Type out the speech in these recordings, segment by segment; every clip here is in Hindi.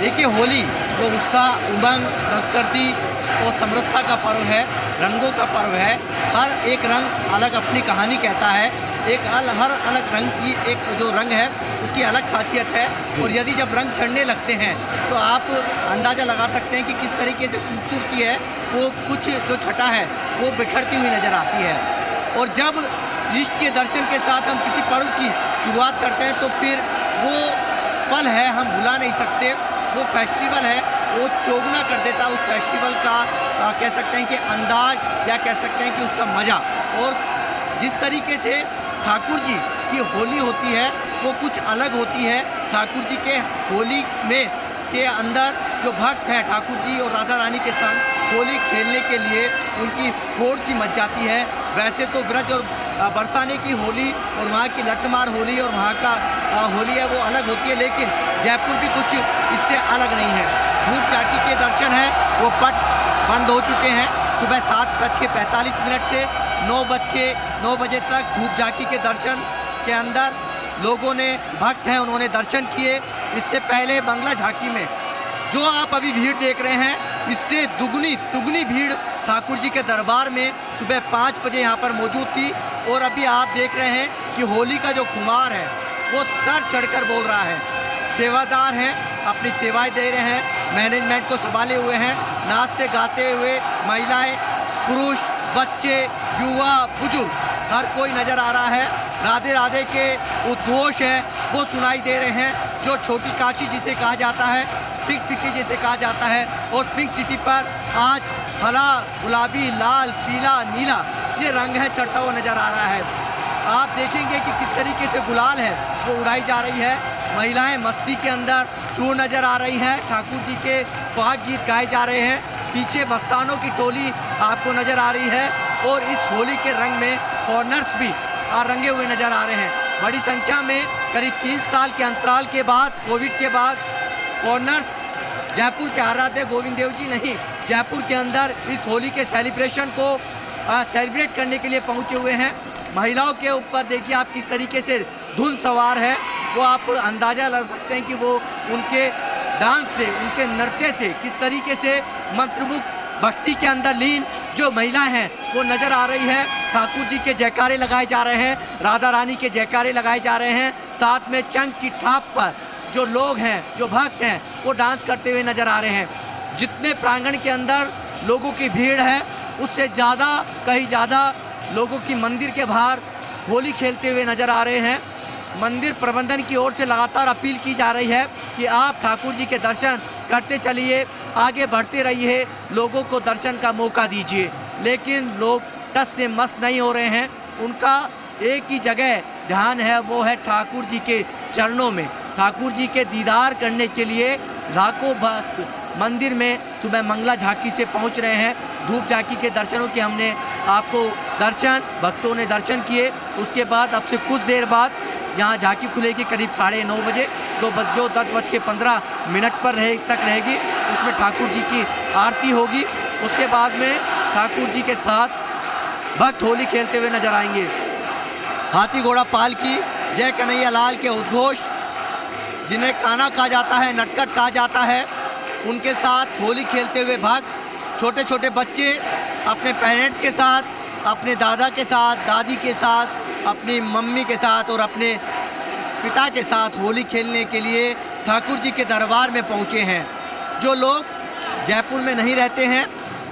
देखिए, होली जो उत्साह, उमंग, संस्कृति और समरसता का पर्व है, रंगों का पर्व है। हर एक रंग अलग अपनी कहानी कहता है। हर अलग रंग की एक जो रंग है उसकी अलग खासियत है। और यदि जब रंग चढ़ने लगते हैं तो आप अंदाज़ा लगा सकते हैं कि किस तरीके से खूबसूरती है, वो कुछ जो छटा है वो बिखरती हुई नज़र आती है। और जब इष्ट के दर्शन के साथ हम किसी पर्व की शुरुआत करते हैं तो फिर वो पल है, हम भुला नहीं सकते। वो फेस्टिवल है, वो चौगुना कर देता है उस फेस्टिवल का कह सकते हैं कि अंदाज, या कह सकते हैं कि उसका मज़ा। और जिस तरीके से ठाकुर जी की होली होती है वो कुछ अलग होती है। ठाकुर जी के होली में के अंदर जो भक्त हैं ठाकुर जी और राधा रानी के संग होली खेलने के लिए उनकी होड़ सी मच जाती है। वैसे तो ब्रज और बरसाने की होली और वहाँ की लट्ठमार होली और वहाँ का होली है वो अलग होती है, लेकिन जयपुर भी कुछ इससे अलग नहीं है। धूप झांकी के दर्शन हैं वो पट बंद हो चुके हैं। सुबह 7:45 से 9 बजे तक धूप झांकी के दर्शन के अंदर लोगों ने, भक्त हैं उन्होंने दर्शन किए। इससे पहले बंगला झांकी में जो आप अभी भीड़ देख रहे हैं, इससे दुगनी भीड़ ठाकुर जी के दरबार में सुबह 5 बजे यहाँ पर मौजूद थी। और अभी आप देख रहे हैं कि होली का जो खुमार है वो सर चढ़कर बोल रहा है। सेवादार हैं, अपनी सेवाएं दे रहे हैं, मैनेजमेंट को संभाले हुए हैं। नाचते गाते हुए महिलाएं, पुरुष, बच्चे, युवा, बुजुर्ग हर कोई नज़र आ रहा है। राधे राधे के उद्घोष हैं वो सुनाई दे रहे हैं। जो छोटी काशी जिसे कहा जाता है, पिंक सिटी जिसे कहा जाता है, और पिंक सिटी पर आज हरा, गुलाबी, लाल, पीला, नीला ये रंग है चढ़ता हुआ नज़र आ रहा है। आप देखेंगे कि किस तरीके से गुलाल है वो उड़ाई जा रही है। महिलाएं मस्ती के अंदर चूर नज़र आ रही हैं। ठाकुर जी के फाग गीत गाए जा रहे हैं। पीछे मस्तानों की टोली आपको नज़र आ रही है। और इस होली के रंग में फॉरनर्स भी रंगे हुए नज़र आ रहे हैं। बड़ी संख्या में करीब 3 साल के अंतराल के बाद, कोविड के बाद, फॉरनर्स जयपुर के आराध्य गोविंद देव जी नहीं, जयपुर के अंदर इस होली के सेलिब्रेशन को सेलिब्रेट करने के लिए पहुंचे हुए हैं। महिलाओं के ऊपर देखिए आप किस तरीके से धुन सवार है, वो आप अंदाज़ा लगा सकते हैं कि वो उनके डांस से, उनके नृत्य से किस तरीके से मंत्रमुग्ध भक्ति के अंदर लीन जो महिलाएं हैं वो नज़र आ रही है। ठाकुर जी के जयकारे लगाए जा रहे हैं, राधा रानी के जयकारे लगाए जा रहे हैं। साथ में चंग की ठाप पर जो लोग हैं, जो भक्त हैं, वो डांस करते हुए नज़र आ रहे हैं। जितने प्रांगण के अंदर लोगों की भीड़ है उससे ज़्यादा, कहीं ज़्यादा लोगों की मंदिर के बाहर होली खेलते हुए नज़र आ रहे हैं। मंदिर प्रबंधन की ओर से लगातार अपील की जा रही है कि आप ठाकुर जी के दर्शन करते चलिए, आगे बढ़ते रहिए, लोगों को दर्शन का मौका दीजिए। लेकिन लोग टस से मस नहीं हो रहे हैं। उनका एक ही जगह ध्यान है, वो है ठाकुर जी के चरणों में। ठाकुर जी के दीदार करने के लिए लाखों भक्त मंदिर में सुबह मंगला झांकी से पहुंच रहे हैं। धूप झांकी के दर्शनों के हमने आपको भक्तों ने दर्शन किए। उसके बाद अब से कुछ देर बाद यहाँ झांकी खुलेगी करीब 9:30 बजे, जो 10:15 पर रहेगी। उसमें ठाकुर जी की आरती होगी। उसके बाद में ठाकुर जी के साथ भक्त होली खेलते हुए नजर आएंगे। हाथी घोड़ा पालकी, जय कन्हैया लाल के उद्घोष, जिन्हें काना कहा जाता है, नटखट कहा जाता है, उनके साथ होली खेलते हुए भक्त, छोटे छोटे बच्चे अपने पेरेंट्स के साथ, अपने दादा के साथ, दादी के साथ, अपनी मम्मी के साथ और अपने पिता के साथ होली खेलने के लिए ठाकुर जी के दरबार में पहुँचे हैं। जो लोग जयपुर में नहीं रहते हैं,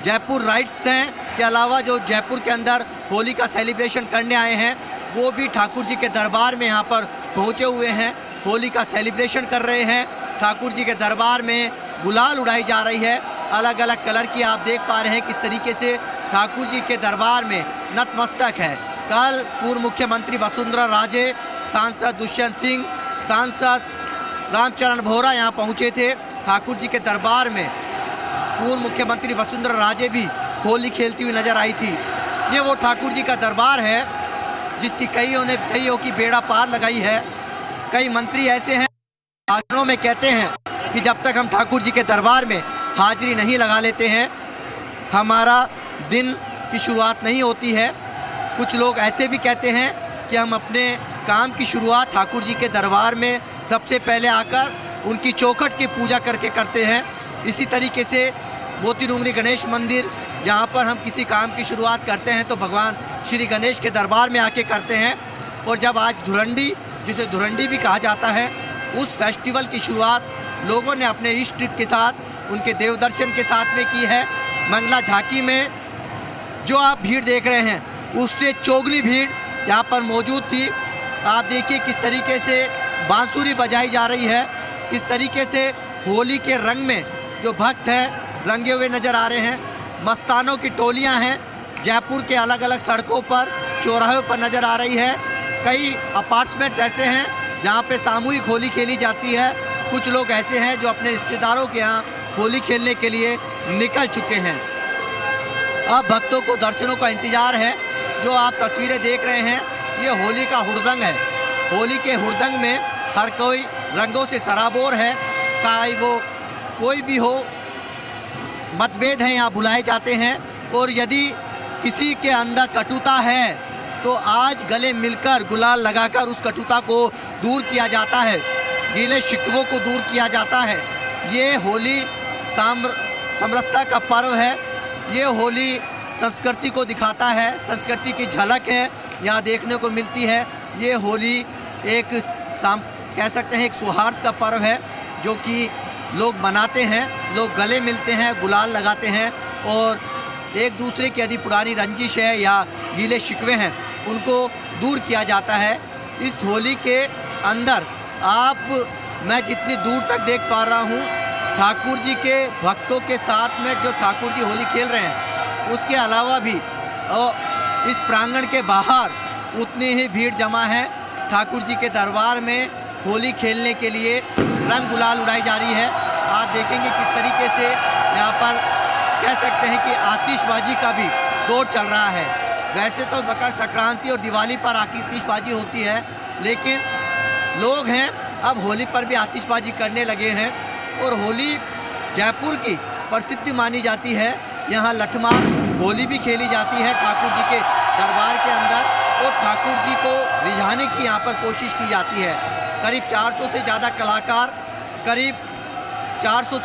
जयपुर राइट्स हैं के अलावा जो जयपुर के अंदर होली का सेलिब्रेशन करने आए हैं, वो भी ठाकुर जी के दरबार में यहाँ पर पहुँचे हुए हैं, होली का सेलिब्रेशन कर रहे हैं। ठाकुर जी के दरबार में गुलाल उड़ाई जा रही है, अलग अलग कलर की। आप देख पा रहे हैं किस तरीके से ठाकुर जी के दरबार में नतमस्तक है। कल पूर्व मुख्यमंत्री वसुंधरा राजे, सांसद दुष्यंत सिंह, सांसद रामचरण बोहरा यहाँ पहुँचे थे ठाकुर जी के दरबार में। पूर्व मुख्यमंत्री वसुंधरा राजे भी होली खेलती हुई नजर आई थी। ये वो ठाकुर जी का दरबार है जिसकी कईयों की बेड़ा पार लगाई है। कई मंत्री ऐसे हैं भाषणों में कहते हैं कि जब तक हम ठाकुर जी के दरबार में हाजिरी नहीं लगा लेते हैं, हमारा दिन की शुरुआत नहीं होती है। कुछ लोग ऐसे भी कहते हैं कि हम अपने काम की शुरुआत ठाकुर जी के दरबार में सबसे पहले आकर उनकी चौखट की पूजा करके करते हैं। इसी तरीके से मोती डूंगरी गणेश मंदिर, जहाँ पर हम किसी काम की शुरुआत करते हैं तो भगवान श्री गणेश के दरबार में आके करते हैं। और जब आज धुलंडी, जिसे धुलंडी भी कहा जाता है, उस फेस्टिवल की शुरुआत लोगों ने अपने इष्ट के साथ, उनके देव दर्शन के साथ में की है। मंगला झांकी में जो आप भीड़ देख रहे हैं उससे चौगुनी भीड़ यहाँ पर मौजूद थी। आप देखिए किस तरीके से बांसुरी बजाई जा रही है, किस तरीके से होली के रंग में जो भक्त हैं रंगे हुए नज़र आ रहे हैं। मस्तानों की टोलियां हैं, जयपुर के अलग अलग सड़कों पर, चौराहों पर नज़र आ रही है। कई अपार्टमेंट्स ऐसे हैं जहां पे सामूहिक होली खेली जाती है। कुछ लोग ऐसे हैं जो अपने रिश्तेदारों के यहाँ होली खेलने के लिए निकल चुके हैं। अब भक्तों को दर्शनों का इंतज़ार है। जो आप तस्वीरें देख रहे हैं ये होली का हुड़दंग है। होली के हुड़दंग में हर कोई रंगों से सराबोर है। चाहे वो कोई भी हो, मतभेद हैं यहाँ बुलाए जाते हैं। और यदि किसी के अंदर कटुता है तो आज गले मिलकर गुलाल लगाकर उस कटुता को दूर किया जाता है, गीले शिकवों को दूर किया जाता है। ये होली समरसता का पर्व है। ये होली संस्कृति को दिखाता है, संस्कृति की झलक है यहाँ देखने को मिलती है। ये होली एक कह सकते हैं एक सौहार्द का पर्व है जो कि लोग मनाते हैं। लोग गले मिलते हैं, गुलाल लगाते हैं और एक दूसरे की यदि पुरानी रंजिश है या गीले शिकवे हैं उनको दूर किया जाता है। इस होली के अंदर मैं जितनी दूर तक देख पा रहा हूँ, ठाकुर जी के भक्तों के साथ में जो ठाकुर जी होली खेल रहे हैं, उसके अलावा भी इस प्रांगण के बाहर उतनी ही भीड़ जमा है। ठाकुर जी के दरबार में होली खेलने के लिए रंग गुलाल उड़ाई जा रही है। आप देखेंगे किस तरीके से यहाँ पर कह सकते हैं कि आतिशबाजी का भी दौर चल रहा है। वैसे तो मकर संक्रांति और दिवाली पर आतिशबाजी होती है, लेकिन लोग हैं अब होली पर भी आतिशबाजी करने लगे हैं। और होली जयपुर की प्रसिद्धि मानी जाती है। यहाँ लठमार होली भी खेली जाती है ठाकुर जी के दरबार के अंदर और ठाकुर जी को रिझाने की यहाँ पर कोशिश की जाती है। करीब 400 से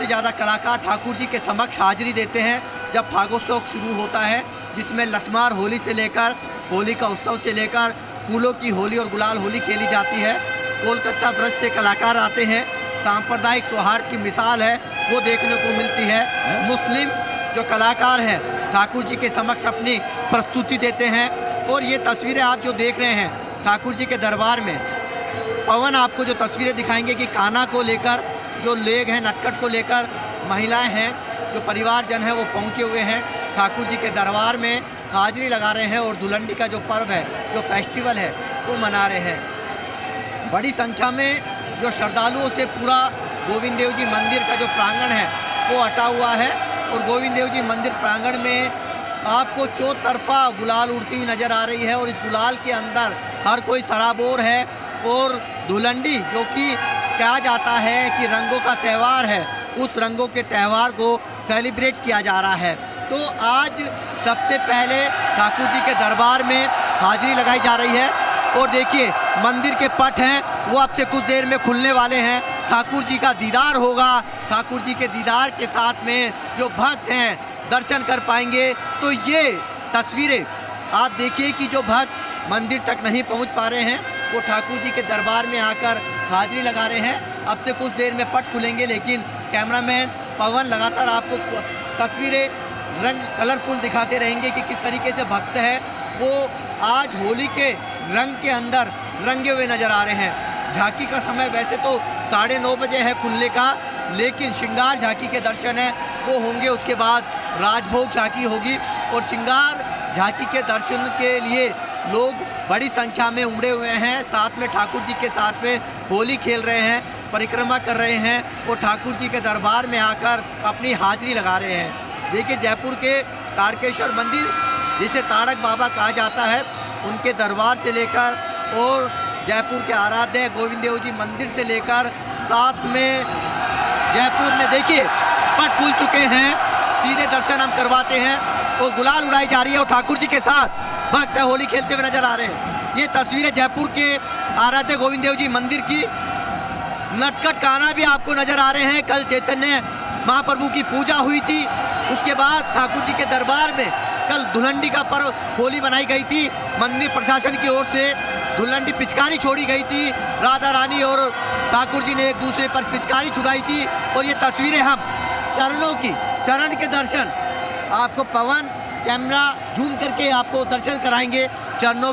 ज़्यादा कलाकार ठाकुर जी के समक्ष हाजिरी देते हैं जब फागोत्सव शुरू होता है, जिसमें लठमार होली से लेकर होली का उत्सव से लेकर फूलों की होली और गुलाल होली खेली जाती है। कोलकाता ब्रज से कलाकार आते हैं। सांप्रदायिक सौहार्द की मिसाल है वो देखने को मिलती है। मुस्लिम जो कलाकार हैं ठाकुर जी के समक्ष अपनी प्रस्तुति देते हैं। और ये तस्वीरें आप जो देख रहे हैं ठाकुर जी के दरबार में, पवन आपको जो तस्वीरें दिखाएंगे कि कान्हा को लेकर जो लेग हैं, नटखट को लेकर महिलाएं हैं, जो परिवारजन हैं वो पहुंचे हुए हैं ठाकुर जी के दरबार में, हाजिरी लगा रहे हैं और धुलंडी का जो पर्व है, जो फेस्टिवल है वो मना रहे हैं। बड़ी संख्या में जो श्रद्धालुओं से पूरा गोविंद देव जी मंदिर का जो प्रांगण है वो अटा हुआ है। और गोविंद देव जी मंदिर प्रांगण में आपको चौतरफा गुलाल उड़ती हुई नज़र आ रही है और इस गुलाल के अंदर हर कोई सराबोर है। और धुलंडी जो कि कहा जाता है कि रंगों का त्यौहार है, उस रंगों के त्यौहार को सेलिब्रेट किया जा रहा है। तो आज सबसे पहले ठाकुर जी के दरबार में हाजिरी लगाई जा रही है। और देखिए मंदिर के पट हैं वो अब से कुछ देर में खुलने वाले हैं। ठाकुर जी का दीदार होगा। ठाकुर जी के दीदार के साथ में जो भक्त हैं दर्शन कर पाएंगे। तो ये तस्वीरें आप देखिए कि जो भक्त मंदिर तक नहीं पहुंच पा रहे हैं वो ठाकुर जी के दरबार में आकर हाजिरी लगा रहे हैं। अब से कुछ देर में पट खुलेंगे, लेकिन कैमरामैन पवन लगातार आपको तस्वीरें रंग कलरफुल दिखाते रहेंगे कि किस तरीके से भक्त हैं वो आज होली के रंग के अंदर रंगे हुए नज़र आ रहे हैं। झांकी का समय वैसे तो 9:30 बजे है खुलने का, लेकिन श्रृंगार झांकी के दर्शन है वो होंगे। उसके बाद राजभोग झांकी होगी और श्रृंगार झांकी के दर्शन के लिए लोग बड़ी संख्या में उमड़े हुए हैं। साथ में ठाकुर जी के साथ में होली खेल रहे हैं, परिक्रमा कर रहे हैं और ठाकुर जी के दरबार में आकर अपनी हाजिरी लगा रहे हैं। देखिए जयपुर के तारकेश्वर मंदिर, जिसे तारक बाबा कहा जाता है, उनके दरबार से लेकर और जयपुर के आराध्य गोविंद देव जी मंदिर से लेकर साथ में जयपुर में देखिए पट खुल चुके हैं। सीधे दर्शन हम करवाते हैं और गुलाल उड़ाई जा रही है और ठाकुर जी के साथ भक्त होली खेलते हुए नजर आ रहे हैं। ये तस्वीरें जयपुर के आराध्य गोविंद देव जी मंदिर की नटखट गाना भी आपको नजर आ रहे हैं। कल चैतन्य महाप्रभु की पूजा हुई थी, उसके बाद ठाकुर जी के दरबार में कल धुलंडी का पर्व होली मनाई गई थी। मंदिर प्रशासन की ओर से धुलंडी पिचकारी छोड़ी गई थी। राधा रानी और ठाकुर जी ने एक दूसरे पर पिचकारी छुड़ाई थी। और ये तस्वीरें हम चरण के दर्शन आपको पवन कैमरा जूम करके आपको दर्शन कराएंगे चरणों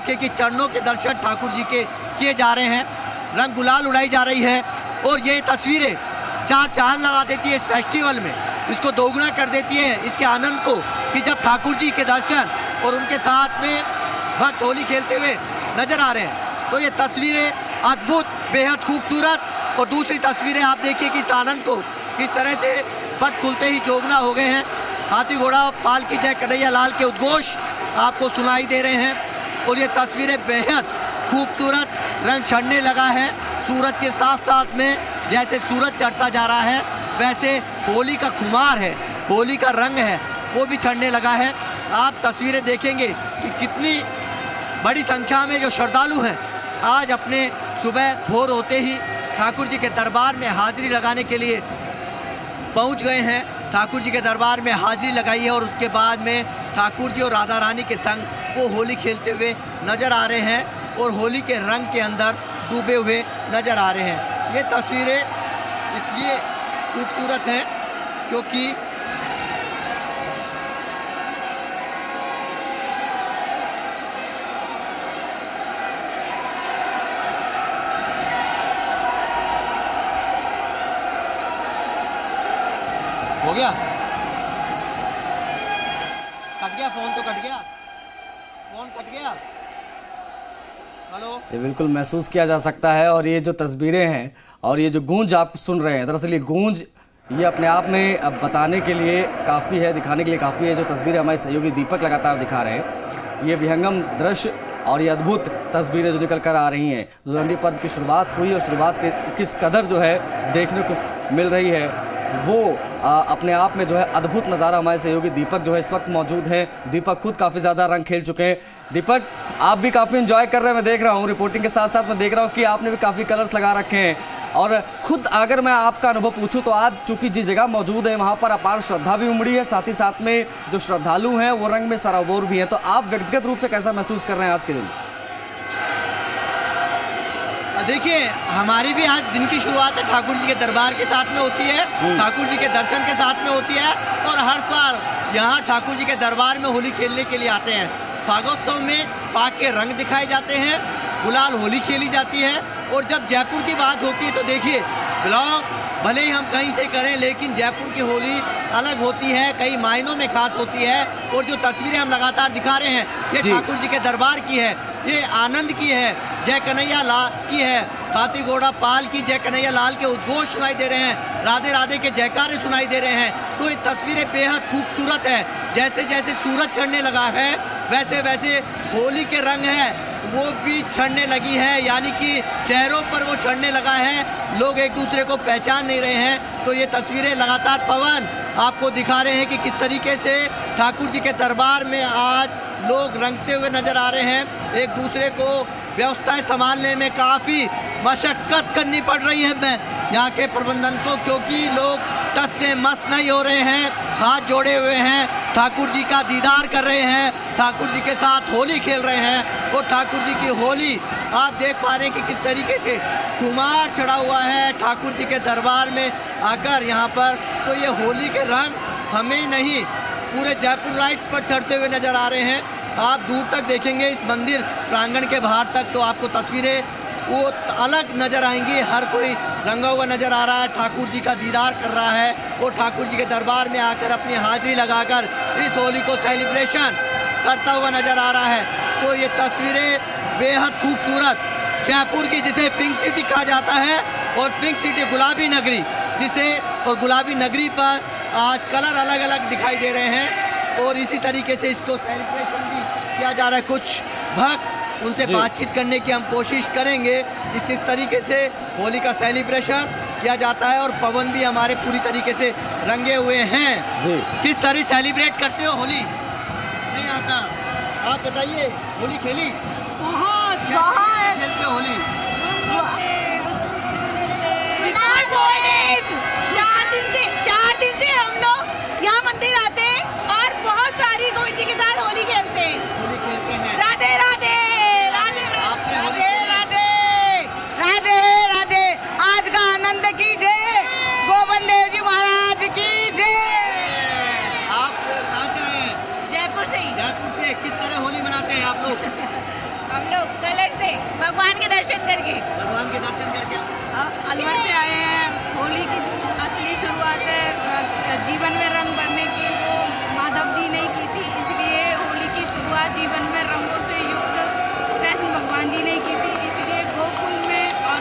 के दर्शन ठाकुर जी के किए जा रहे हैं। रंग गुलाल उड़ाई जा रही है और ये तस्वीरें चार चांद लगा देती है इस फेस्टिवल में, इसको दोगुना कर देती है इसके आनंद को, कि जब ठाकुर जी के दर्शन और उनके साथ में भक्त होली खेलते हुए नजर आ रहे हैं। तो ये तस्वीरें अद्भुत, बेहद खूबसूरत। और दूसरी तस्वीरें आप देखिए कि इस आनंद को किस तरह से पट खुलते ही जोगना हो गए हैं। हाथी घोड़ा पाल की जय कन्हैया लाल के उद्घोष आपको सुनाई दे रहे हैं। और ये तस्वीरें बेहद खूबसूरत, रंग चढ़ने लगा है सूरज के साथ साथ में। जैसे सूरज चढ़ता जा रहा है वैसे होली का खुमार है, होली का रंग है, वो भी चढ़ने लगा है। आप तस्वीरें देखेंगे कि कितनी बड़ी संख्या में जो श्रद्धालु हैं आज अपने सुबह भोर होते ही ठाकुर जी के दरबार में हाजिरी लगाने के लिए पहुंच गए हैं। ठाकुर जी के दरबार में हाजिरी लगाई है और उसके बाद में ठाकुर जी और राधा रानी के संग वो होली खेलते हुए नज़र आ रहे हैं और होली के रंग के अंदर डूबे हुए नज़र आ रहे हैं। ये तस्वीरें इसलिए खूबसूरत हैं क्योंकि हो गया, कट गया फोन, तो कट गया फोन, कट गया। हेलो, ये बिल्कुल महसूस किया जा सकता है। और ये जो तस्वीरें हैं और ये जो गूंज आप सुन रहे हैं, दरअसल ये गूंज ये अपने आप में अब बताने के लिए काफ़ी है, दिखाने के लिए काफ़ी है। जो तस्वीरें हमारे सहयोगी दीपक लगातार दिखा रहे हैं, ये विहंगम दृश्य और ये अद्भुत तस्वीरें जो निकल कर आ रही हैं। धुलंडी पर्व की शुरुआत हुई और शुरुआत के किस कदर जो है देखने को मिल रही है वो अपने आप में जो है अद्भुत नज़ारा। हमारे सहयोगी दीपक जो है इस वक्त मौजूद हैं। दीपक खुद काफ़ी ज़्यादा रंग खेल चुके हैं। दीपक, आप भी काफ़ी एंजॉय कर रहे हैं, मैं देख रहा हूँ। रिपोर्टिंग के साथ साथ मैं देख रहा हूँ कि आपने भी काफ़ी कलर्स लगा रखे हैं। और खुद अगर मैं आपका अनुभव पूछूं तो आप चूंकि जिस जगह मौजूद है वहाँ पर अपार श्रद्धा भी उमड़ी है, साथ ही साथ में जो श्रद्धालु हैं वो रंग में सराबोर भी हैं। तो आप व्यक्तिगत रूप से कैसा महसूस कर रहे हैं आज के दिन? देखिए, हमारी भी आज दिन की शुरुआत है ठाकुर जी के दरबार के साथ में होती है, ठाकुर जी के दर्शन के साथ में होती है। और हर साल यहाँ ठाकुर जी के दरबार में होली खेलने के लिए आते हैं। फागोत्सव में फाग के रंग दिखाए जाते हैं, गुलाल होली खेली जाती है। और जब जयपुर की बात होती है तो देखिए, ब्लॉग भले ही हम कहीं से करें लेकिन जयपुर की होली अलग होती है, कई मायनों में खास होती है। और जो तस्वीरें हम लगातार दिखा रहे हैं ये ठाकुर जी के दरबार की है, ये आनंद की है, जय कन्हैया लाल की है। हाथी घोड़ा पाल की जय कन्हैया लाल के उद्घोष सुनाई दे रहे हैं, राधे राधे के जयकारे सुनाई दे रहे हैं। तो ये तस्वीरें बेहद खूबसूरत है। जैसे जैसे सूरज चढ़ने लगा है वैसे वैसे होली के रंग है वो भी चढ़ने लगी है, यानी कि चेहरों पर वो चढ़ने लगा है। लोग एक दूसरे को पहचान नहीं रहे हैं। तो ये तस्वीरें लगातार पवन आपको दिखा रहे हैं कि किस तरीके से ठाकुर जी के दरबार में आज लोग रंगते हुए नजर आ रहे हैं। एक दूसरे को व्यवस्थाएं संभालने में काफ़ी मशक्क़त करनी पड़ रही है यहाँ के प्रबंधन को, क्योंकि लोग टस से मस नहीं हो रहे हैं, हाथ जोड़े हुए हैं, ठाकुर जी का दीदार कर रहे हैं, ठाकुर जी के साथ होली खेल रहे हैं। और ठाकुर जी की होली आप देख पा रहे हैं कि किस तरीके से खुमार चढ़ा हुआ है ठाकुर जी के दरबार में आकर यहाँ पर। तो ये होली के रंग हमें नहीं पूरे जयपुर राइट्स पर चढ़ते हुए नज़र आ रहे हैं। आप दूर तक देखेंगे इस मंदिर प्रांगण के बाहर तक तो आपको तस्वीरें वो अलग नज़र आएंगी। हर कोई रंगा हुआ नज़र आ रहा है, ठाकुर जी का दीदार कर रहा है और ठाकुर जी के दरबार में आकर अपनी हाजिरी लगाकर इस होली को सेलिब्रेशन करता हुआ नज़र आ रहा है। तो ये तस्वीरें बेहद खूबसूरत जयपुर की, जिसे पिंक सिटी कहा जाता है, और पिंक सिटी गुलाबी नगरी जिसे, और गुलाबी नगरी पर आज कलर अलग अलग दिखाई दे रहे हैं। और इसी तरीके से इसको सेलिब्रेशन भी किया जा रहा है। कुछ भक्त उनसे बातचीत करने की हम कोशिश करेंगे कि किस तरीके से होली का सेलिब्रेशन किया जाता है। और पवन भी हमारे पूरी तरीके से रंगे हुए हैं। किस तरह सेलिब्रेट करते हो होली? नहीं आता, आप बताइए। होली खेली? बहुत खेलते हो होली? दर्शन करके। भगवान के दर्शन करके अलवर से आए हैं। होली की जो असली शुरुआत है जीवन में रंग भरने की, वो माधव जी ने की थी, इसलिए होली की शुरुआत जीवन में रंगों से युक्त कृष्ण भगवान जी ने की थी। इसलिए गोकुल में और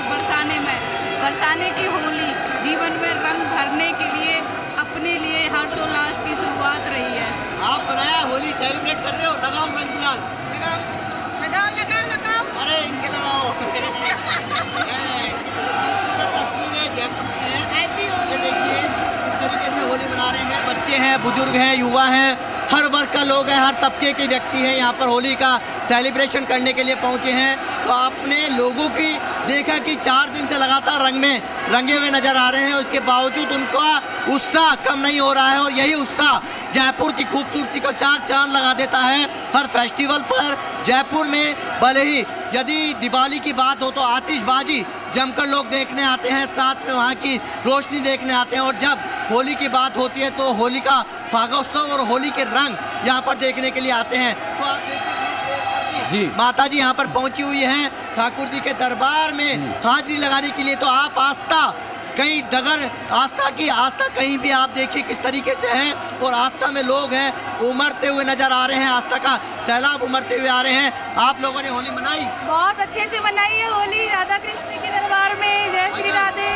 बरसाने की होली जीवन में रंग भरने के लिए अपने लिए हर्षोल्लास की शुरुआत रही है। आप बनाया होली सेलिब्रेट कर रहे हो, लगाओ रंग गुलाल, लगाओ लगाओ लगाओ। अरे इनके लगाओ। तस्वीरें जयपुर की हैं, ये देखिए किस तरीके से होली मना रहे हैं। बच्चे हैं, बुजुर्ग हैं, युवा हैं, हर वर्ग का लोग हैं, हर तबके के व्यक्ति हैं यहाँ पर होली का सेलिब्रेशन करने के लिए पहुँचे हैं। तो आपने लोगों की देखा कि 4 दिन से लगातार रंग में रंगे हुए नजर आ रहे हैं, उसके बावजूद उनका उत्साह कम नहीं हो रहा है। और यही उत्साह जयपुर की खूबसूरती को 4 चांद लगा देता है। हर फेस्टिवल पर जयपुर में भले ही यदि दिवाली की बात हो तो आतिशबाजी जमकर लोग देखने आते हैं, साथ में वहाँ की रोशनी देखने आते हैं। और जब होली की बात होती है तो होली का फागोत्सव और होली के रंग यहाँ पर देखने के लिए आते हैं। तो आप देखिए जी माता जी यहाँ पर पहुंची हुई हैं ठाकुर जी के दरबार में हाजिरी लगाने के लिए। तो आप आस्था कहीं डगर आस्था कहीं भी आप देखिए किस तरीके से है, और आस्था में लोग हैं उमड़ते हुए नजर आ रहे हैं, आस्था का सैलाब उमड़ते हुए आ रहे हैं। आप लोगों ने होली मनाई? बहुत अच्छे से मनाई है होली राधा कृष्ण के दरबार में। जय श्री राधे।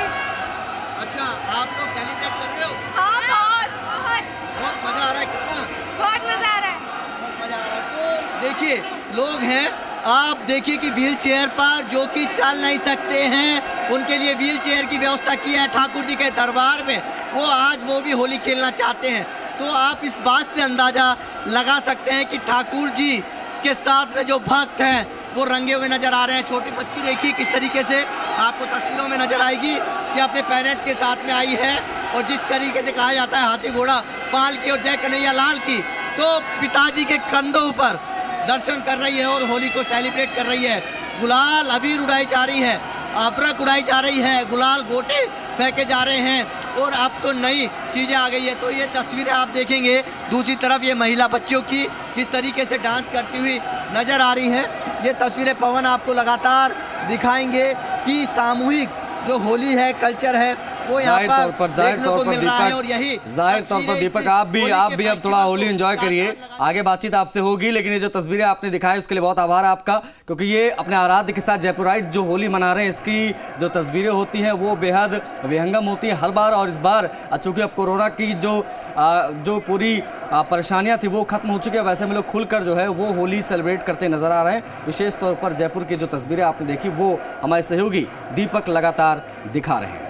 अच्छा, आप लोग सेलिब्रेट कर रहे हो? हाँ बहुत मजा आ रहा है। कितना बहुत मजा आ रहा है। मजा आ रहा है। तो देखिए लोग हैं, आप देखिए कि व्हील चेयर पर जो कि चल नहीं सकते हैं उनके लिए व्हील चेयर की व्यवस्था की है ठाकुर जी के दरबार में। वो आज वो भी होली खेलना चाहते हैं। तो आप इस बात से अंदाज़ा लगा सकते हैं कि ठाकुर जी के साथ में जो भक्त हैं वो रंगे हुए नजर आ रहे हैं। छोटी बच्ची देखिए किस तरीके से आपको तस्वीरों में नजर आएगी कि अपने पेरेंट्स के साथ में आई है, और जिस तरीके से कहा जाता है हाथी घोड़ा पाल की और जय कन्हैया लाल की, तो पिताजी के कंधों पर दर्शन कर रही है और होली को सेलिब्रेट कर रही है। गुलाल अबीर उड़ाई जा रही है, अबरक उड़ाई जा रही है, गुलाल गोटे फेंके जा रहे हैं, और अब तो नई चीज़ें आ गई है। तो ये तस्वीरें आप देखेंगे, दूसरी तरफ ये महिला बच्चियों की किस तरीके से डांस करती हुई नज़र आ रही हैं। ये तस्वीरें पवन आपको लगातार दिखाएंगे कि सामूहिक जो होली है, कल्चर है, वो यहाँ जाहिर तौर पर दीपक, और यही जाहिर तौर पर दीपक आप भी अब थोड़ा होली एंजॉय करिए। आगे बातचीत आपसे होगी, लेकिन ये जो तस्वीरें आपने दिखाई उसके लिए बहुत आभार आपका, क्योंकि ये अपने आराध्य के साथ जयपुराइट जो होली मना रहे हैं, इसकी जो तस्वीरें होती हैं वो बेहद विहंगम होती है हर बार। और इस बार चूँकि अब कोरोना की जो पूरी परेशानियाँ थी वो खत्म हो चुकी है, वैसे में लोग खुलकर जो है वो होली सेलिब्रेट करते नजर आ रहे हैं। विशेष तौर पर जयपुर की जो तस्वीरें आपने देखी वो हमारे सहयोगी दीपक लगातार दिखा रहे हैं।